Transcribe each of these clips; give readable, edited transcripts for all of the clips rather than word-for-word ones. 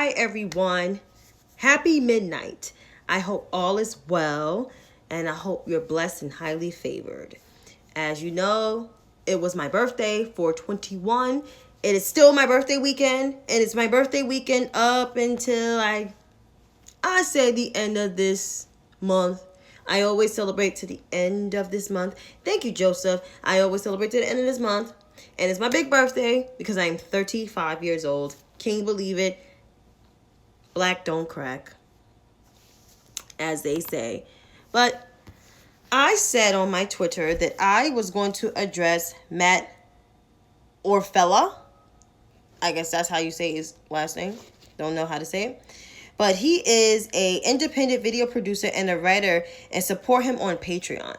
Hi, everyone. Happy midnight. I hope all is well, and I hope you're blessed and highly favored. As you know, it was my birthday, 4/21. It is still my birthday weekend, and it's my birthday weekend up until I say the end of this month. I always celebrate to the end of this month. Thank you, Joseph. I always celebrate to the end of this month. And it's my big birthday because I am 35 years old. Can you believe it? Black don't crack, as they say. But I said on my Twitter that I was going to address Matt Orfalea. I guess that's how you say his last name. Don't know how to say it. But he is an independent video producer and a writer, and support him on Patreon.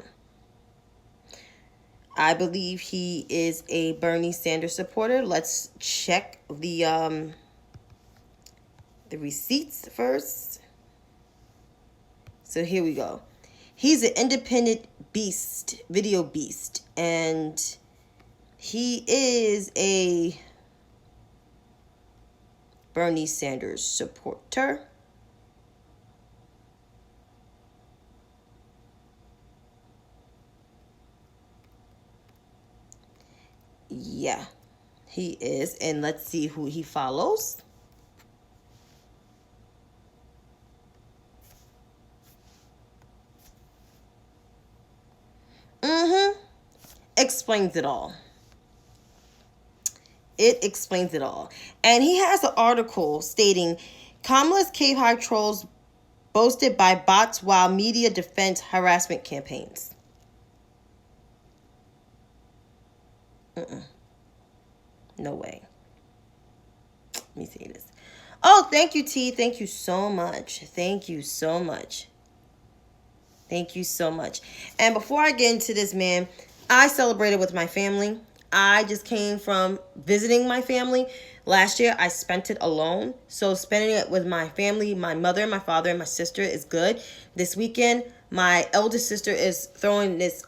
I believe he is a Bernie Sanders supporter. Let's check the receipts first. So here we go. He's an independent video beast, and he is a Bernie Sanders supporter. Yeah, he is. And let's see who he follows. Explains it all. It explains it all. And he has an article stating Kamala's K-Hive trolls boasted by bots while media defends harassment campaigns. No way. Let me see this. Oh, thank you, T. Thank you so much. Thank you so much. Thank you so much. And before I get into this, man, I celebrated with my family. I just came from visiting my family. Last year, I spent it alone. So spending it with my family, my mother, my father, and my sister is good. This weekend, my eldest sister is throwing this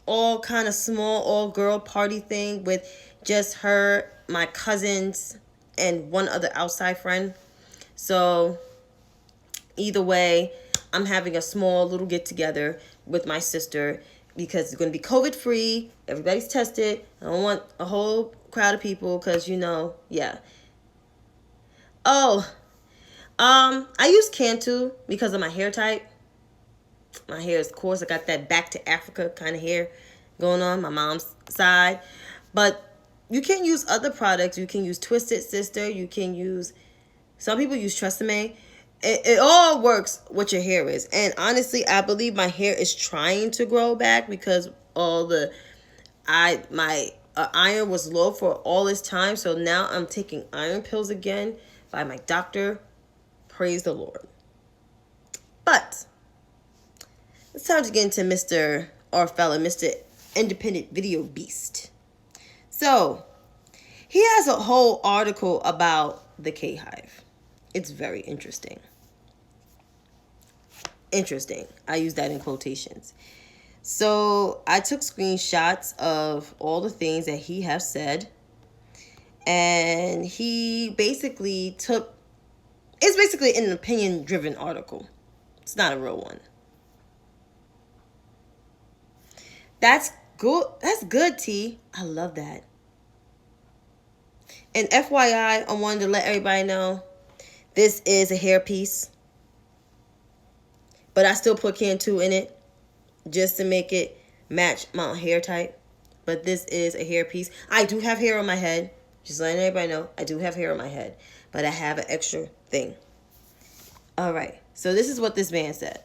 all kind of small all-girl party thing with just her, my cousins, and one other outside friend. So either way, I'm having a small little get-together with my sister because it's going to be COVID-free. Everybody's tested. I don't want a whole crowd of people because, yeah. Oh, I use Cantu because of my hair type. My hair is coarse. I got that back to Africa kind of hair going on my mom's side. But you can use other products. You can use Twisted Sister. You can use... Some people use Tresemme. It all works what your hair is. And honestly, I believe my hair is trying to grow back because my iron was low for all this time. So now I'm taking iron pills again by my doctor. Praise the Lord. But it's time to get into Mr. Orfalea, Mr. Independent Video Beast. So he has a whole article about the K-Hive. It's very interesting. Interesting. I use that in quotations. So I took screenshots of all the things that he has said. And he basically it's basically an opinion-driven article. It's not a real one. That's good. That's good, T. I love that. And FYI, I wanted to let everybody know this is a hairpiece. But I still put Cantu in it just to make it match my hair type. But this is a hairpiece. I do have hair on my head. Just letting everybody know, I do have hair on my head. But I have an extra thing. All right. So this is what this man said.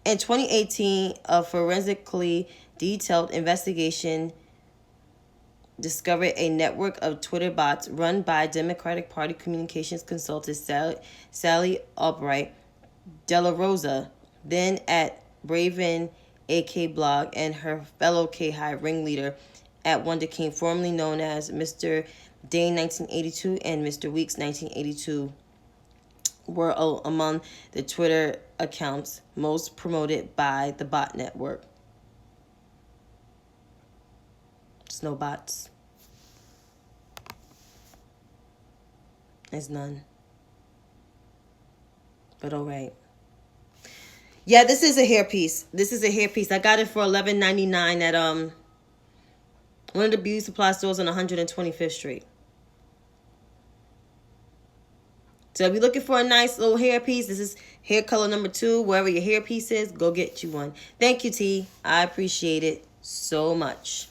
In 2018, a forensically detailed investigation discovered a network of Twitter bots run by Democratic Party communications consultant Sally Albright De La Rosa, then at Braven AK Blog, and her fellow K-Hive ringleader at Wonder King, formerly known as Mr. Dane 1982 and Mr. Weeks 1982, were among the Twitter accounts most promoted by the bot network. Snowbots. It's none. But all right. Yeah, this is a hairpiece. This is a hairpiece. I got it for $11.99 at one of the beauty supply stores on 125th Street. So if you're looking for a nice little hairpiece, this is hair color number 2. Wherever your hairpiece is, go get you one. Thank you, T. I appreciate it so much.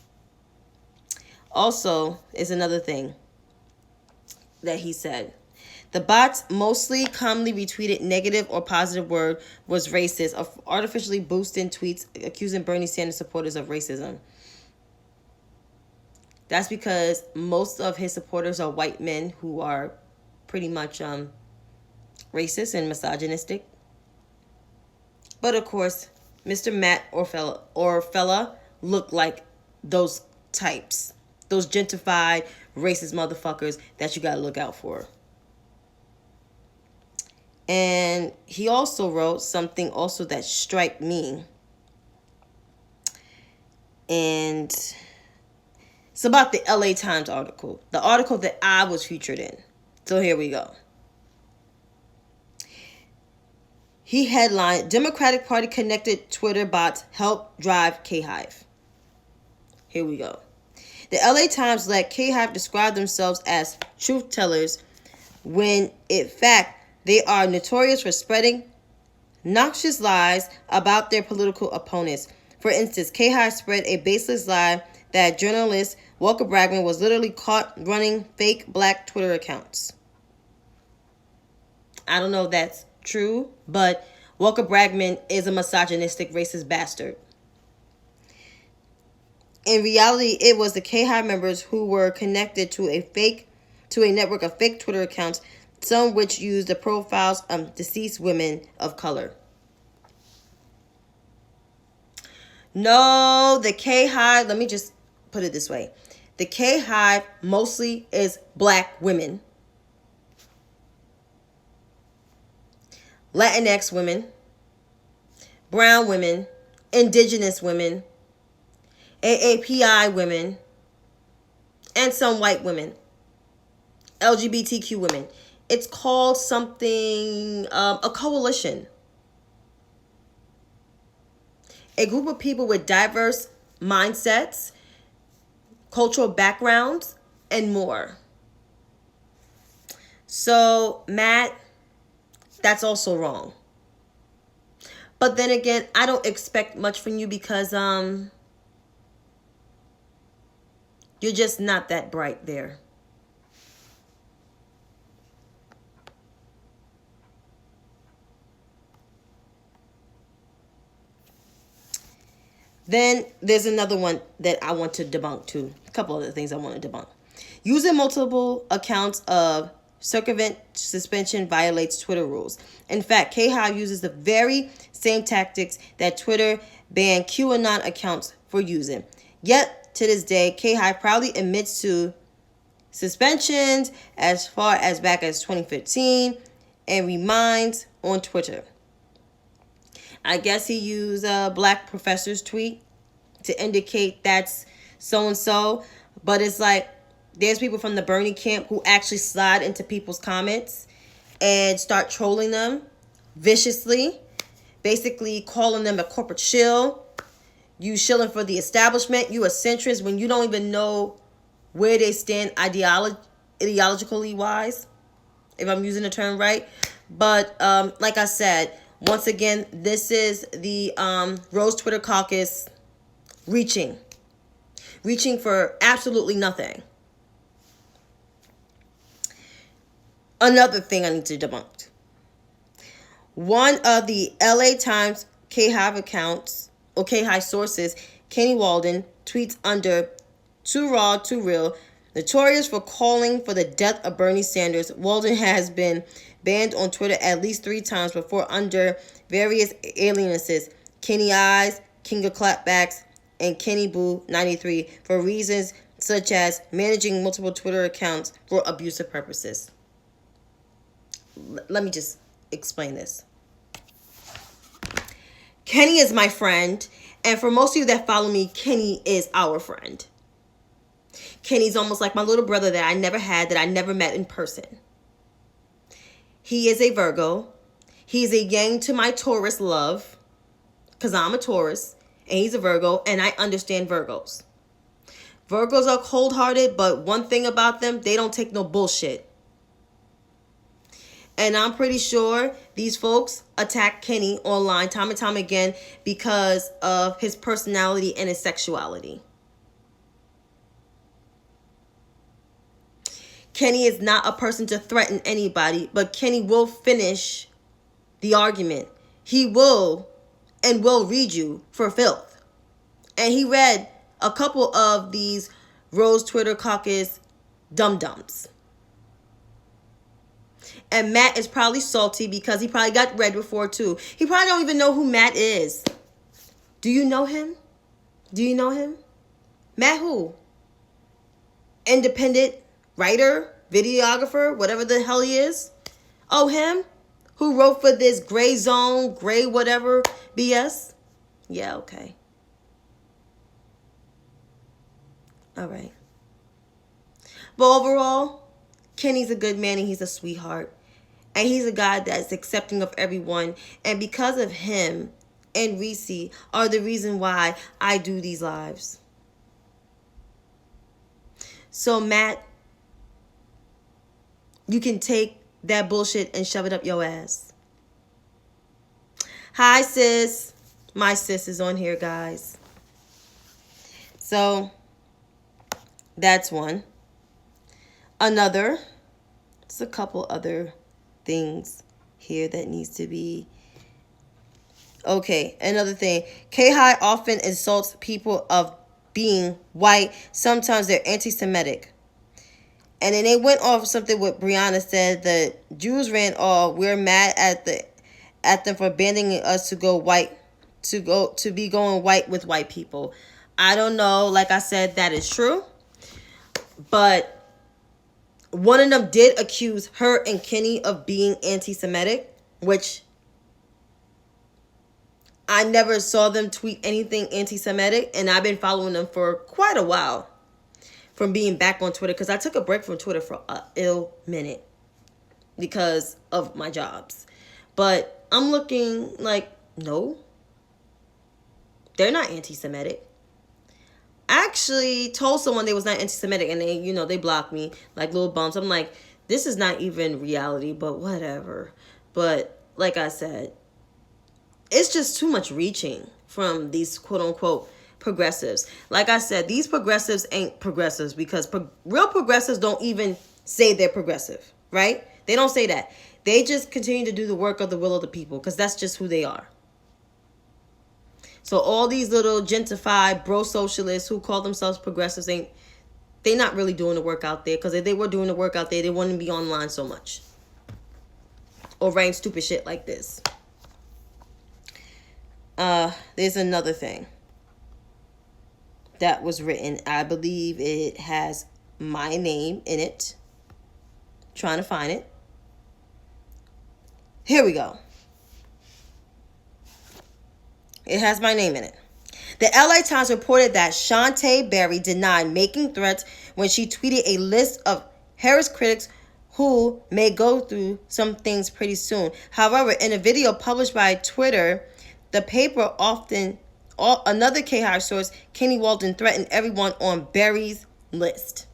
Also, is another thing that he said. The bots mostly commonly retweeted negative or positive word was racist, of artificially boosting tweets accusing Bernie Sanders supporters of racism. That's because most of his supporters are white men who are pretty much racist and misogynistic. But of course, Mr. Matt Orfalea looked like those types, those gentrified racist motherfuckers that you gotta look out for. And he also wrote something also that struck me. And it's about the LA Times article. The article that I was featured in. So here we go. He headlined, Democratic Party connected Twitter bots help drive K-Hive. Here we go. The LA Times let K-Hive describe themselves as truth tellers when in fact they are notorious for spreading noxious lies about their political opponents. For instance, K-Hive spread a baseless lie that journalist Walker Bragman was literally caught running fake black Twitter accounts. I don't know if that's true, but Walker Bragman is a misogynistic, racist bastard. In reality, it was the K-Hive members who were connected to a network of fake Twitter accounts, some which used the profiles of deceased women of color. No, the K-Hive, let me just put it this way. The K-Hive mostly is black women, Latinx women, brown women, indigenous women, AAPI women, and some white women, LGBTQ women. It's called something, a coalition. A group of people with diverse mindsets, cultural backgrounds, and more. So, Matt, that's also wrong. But then again, I don't expect much from you because you're just not that bright there. Then there's another one that I want to debunk too. A couple other things I want to debunk. Using multiple accounts of circumvent suspension violates Twitter rules. In fact, K-Hive uses the very same tactics that Twitter banned QAnon accounts for using. Yet, to this day, K-Hive proudly admits to suspensions as far as back as 2015 and reminds on Twitter. I guess he used a black professor's tweet to indicate that's so-and-so. But it's like, there's people from the Bernie camp who actually slide into people's comments and start trolling them viciously. Basically calling them a corporate shill. You shilling for the establishment. You a centrist when you don't even know where they stand ideologically wise. If I'm using the term right. But like I said, once again, this is the Rose Twitter Caucus reaching for absolutely nothing. Another thing I need to debunk. One of the LA Times K-Hive accounts, or K-Hive sources, Kenny Walden, tweets under Too Raw, Too Real, notorious for calling for the death of Bernie Sanders. Walden has been banned on Twitter at least 3 times before under various aliases, Kenny Eyes, King of Clapbacks, and Kenny Boo 93 for reasons such as managing multiple Twitter accounts for abusive purposes. Let me just explain this. Kenny is my friend, and for most of you that follow me, Kenny is our friend. Kenny's almost like my little brother that I never had, that I never met in person. He is a Virgo. He's a yang to my Taurus love, because I'm a Taurus, and he's a Virgo, and I understand Virgos. Virgos are cold-hearted, but one thing about them, they don't take no bullshit. And I'm pretty sure these folks attack Kenny online time and time again because of his personality and his sexuality. Kenny is not a person to threaten anybody, but Kenny will finish the argument. He will and will read you for filth. And he read a couple of these Rose Twitter caucus dum-dums. And Matt is probably salty because he probably got read before too. He probably don't even know who Matt is. Do you know him? Do you know him? Matt who? Independent writer, videographer, whatever the hell he is. Oh, him? Who wrote for this gray zone, gray whatever BS? Yeah, okay. All right. But overall, Kenny's a good man and he's a sweetheart. And he's a guy that's accepting of everyone. And because of him and Reese are the reason why I do these lives. So Matt, you can take that bullshit and shove it up your ass. Hi, sis. My sis is on here, guys. So that's one. Another. There's a couple other things here that needs to be. Okay, another thing. K-High often insults people of being white. Sometimes they're anti-Semitic. And then they went off something what Brianna said that Jews ran all. We're mad at them for abandoning us to go white, to be going white with white people. I don't know. Like I said, that is true. But one of them did accuse her and Kenny of being anti-Semitic, which I never saw them tweet anything anti-Semitic, and I've been following them for quite a while from being back on Twitter, because I took a break from Twitter for a ill minute because of my jobs. But I'm looking like, no, they're not anti-Semitic. I actually told someone they was not anti-Semitic, and they blocked me like little bumps. I'm like, this is not even reality, but whatever. But like I said, it's just too much reaching from these quote-unquote progressives. Like I said, these progressives ain't progressives because real progressives don't even say they're progressive, right? They don't say that. They just continue to do the work of the will of the people because that's just who they are. So all these little gentrified bro socialists who call themselves progressives they not really doing the work out there, because if they were doing the work out there, they wouldn't be online so much or writing stupid shit like this. There's another thing that was written. I believe it has my name in it. Trying to find it. Here we go. It has my name in it. The LA Times reported that Shantae Berry denied making threats when she tweeted a list of Harris critics who may go through some things pretty soon. However, in a video published by Twitter, the paper another K-High source, Kenny Walton, threatened everyone on Berry's list.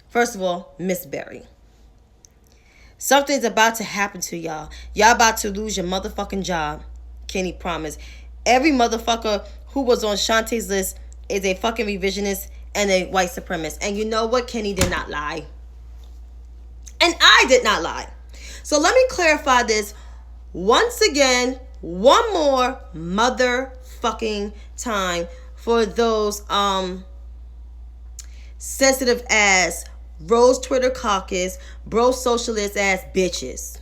First of all, Miss Berry. Something's about to happen to y'all. Y'all about to lose your motherfucking job. Kenny promised. Every motherfucker who was on Shantae's list is a fucking revisionist and a white supremacist. And you know what? Kenny did not lie. And I did not lie. So let me clarify this once again, one more motherfucking time for those sensitive ass Rose Twitter caucus, bro socialist ass bitches.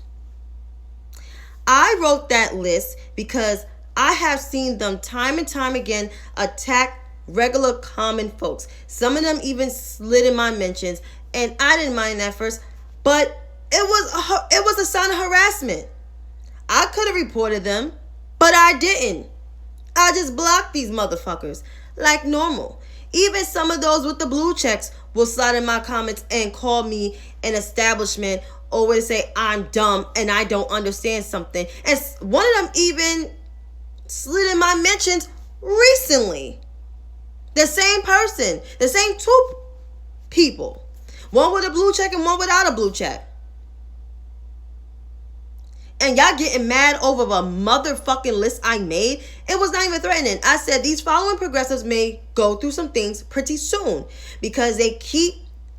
I wrote that list because I have seen them time and time again attack regular common folks. Some of them even slid in my mentions, and I didn't mind that first, but it was a sign of harassment. I could have reported them, but I didn't. I just blocked these motherfuckers like normal. Even some of those with the blue checks will slide in my comments and call me an establishment always say I'm dumb and I don't understand something. And one of them even slid in my mentions recently. The same person, the same two people. One with a blue check and one without a blue check. And y'all getting mad over a motherfucking list I made. It was not even threatening. I said these following progressives may go through some things pretty soon because they keep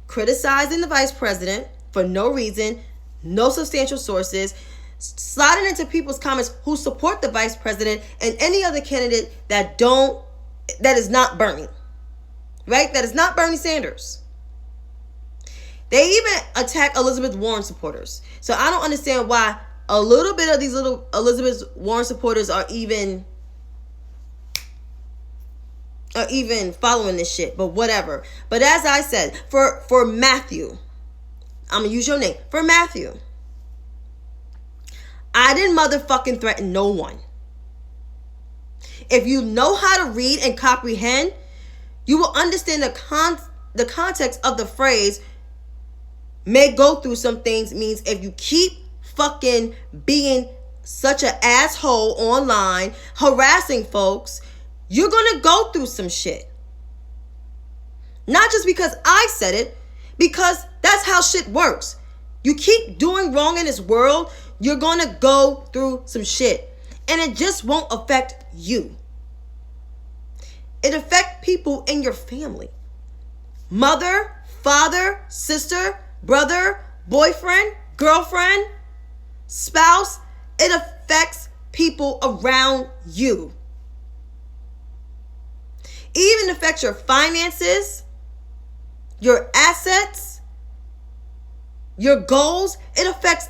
criticizing the vice president for no reason, no substantial sources, sliding into people's comments who support the vice president and any other candidate that is not Bernie. Right? That is not Bernie Sanders. They even attack Elizabeth Warren supporters. So I don't understand why a little bit of these little Elizabeth Warren supporters are even following this shit, but whatever. But as I said, for Matthew, I'm gonna use your name. For Matthew, I didn't motherfucking threaten no one. If you know how to read and comprehend, you will understand the context of the phrase may go through some things means if you keep fucking being such an asshole online, harassing folks, you're gonna go through some shit. Not just because I said it, because that's how shit works. You keep doing wrong in this world, you're gonna go through some shit. And it just won't affect you. It affects people in your family. Mother, father, sister, brother, boyfriend, girlfriend, spouse. It affects people around you. It even affects your finances, your assets, your goals. It affects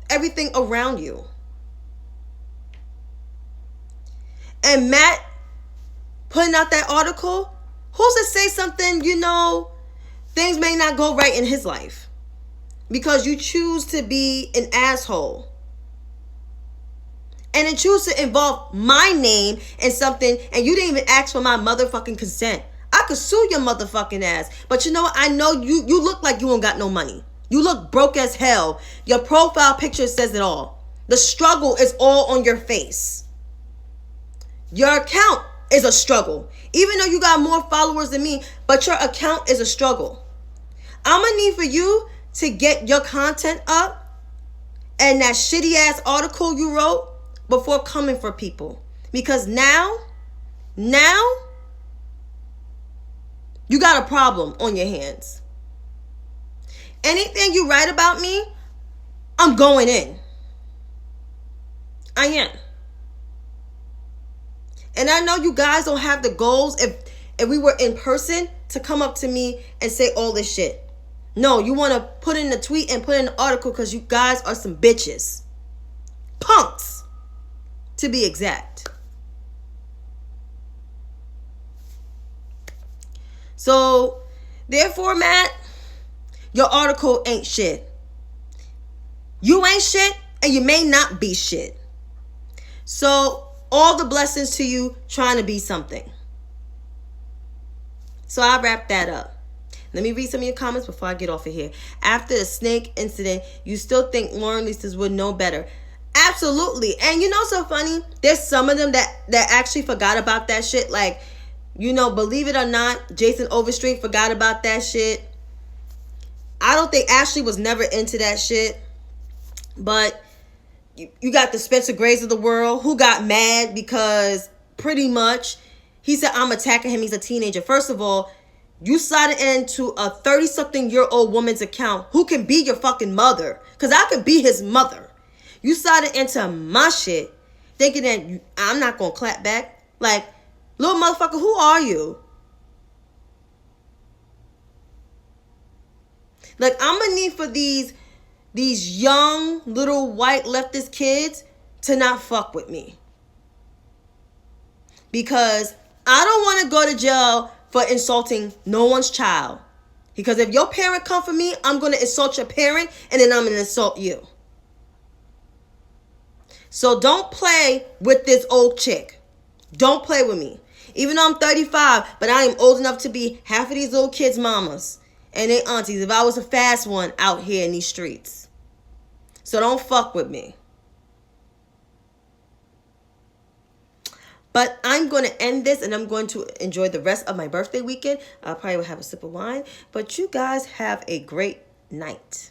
everything around you. And Matt putting out that article, who's to say something, things may not go right in his life because you choose to be an asshole. And then choose to involve my name in something and you didn't even ask for my motherfucking consent. I could sue your motherfucking ass. But you know what? I know you look like you don't got no money. You look broke as hell. Your profile picture says it all. The struggle is all on your face. Your account is a struggle. Even though you got more followers than me, but your account is a struggle. I'm going to need for you to get your content up and that shitty ass article you wrote before coming for people. Because now, you got a problem on your hands. Anything you write about me, I'm going in. I am. And I know you guys don't have the goals if we were in person to come up to me and say all this shit. No, you want to put in a tweet and put in an article because you guys are some bitches. Punks, to be exact. So, therefore, Matt, your article ain't shit. You ain't shit and you may not be shit. So, all the blessings to you trying to be something. So I'll wrap that up. Let me read some of your comments before I get off of here. After the snake incident, you still think Lauren Leasters would know better? Absolutely. And so funny? There's some of them that actually forgot about that shit. Like, believe it or not, Jason Overstreet forgot about that shit. I don't think Ashley was never into that shit. But you got the Spencer Grays of the world who got mad because pretty much he said, I'm attacking him. He's a teenager. First of all, you slid into a 30-something-year-old woman's account who can be your fucking mother. Because I could be his mother. You slid into my shit thinking that I'm not going to clap back. Like, little motherfucker, who are you? Like, I'm going to need for these young little white leftist kids to not fuck with me. Because I don't want to go to jail for insulting no one's child. Because if your parent come for me, I'm going to insult your parent and then I'm going to insult you. So don't play with this old chick. Don't play with me. Even though I'm 35, but I am old enough to be half of these little kids' mamas. and they aunties if I was a fast one out here in these streets. So don't fuck with me. But I'm going to end this, and I'm going to enjoy the rest of my birthday weekend. I'll probably have a sip of wine. But you guys have a great night.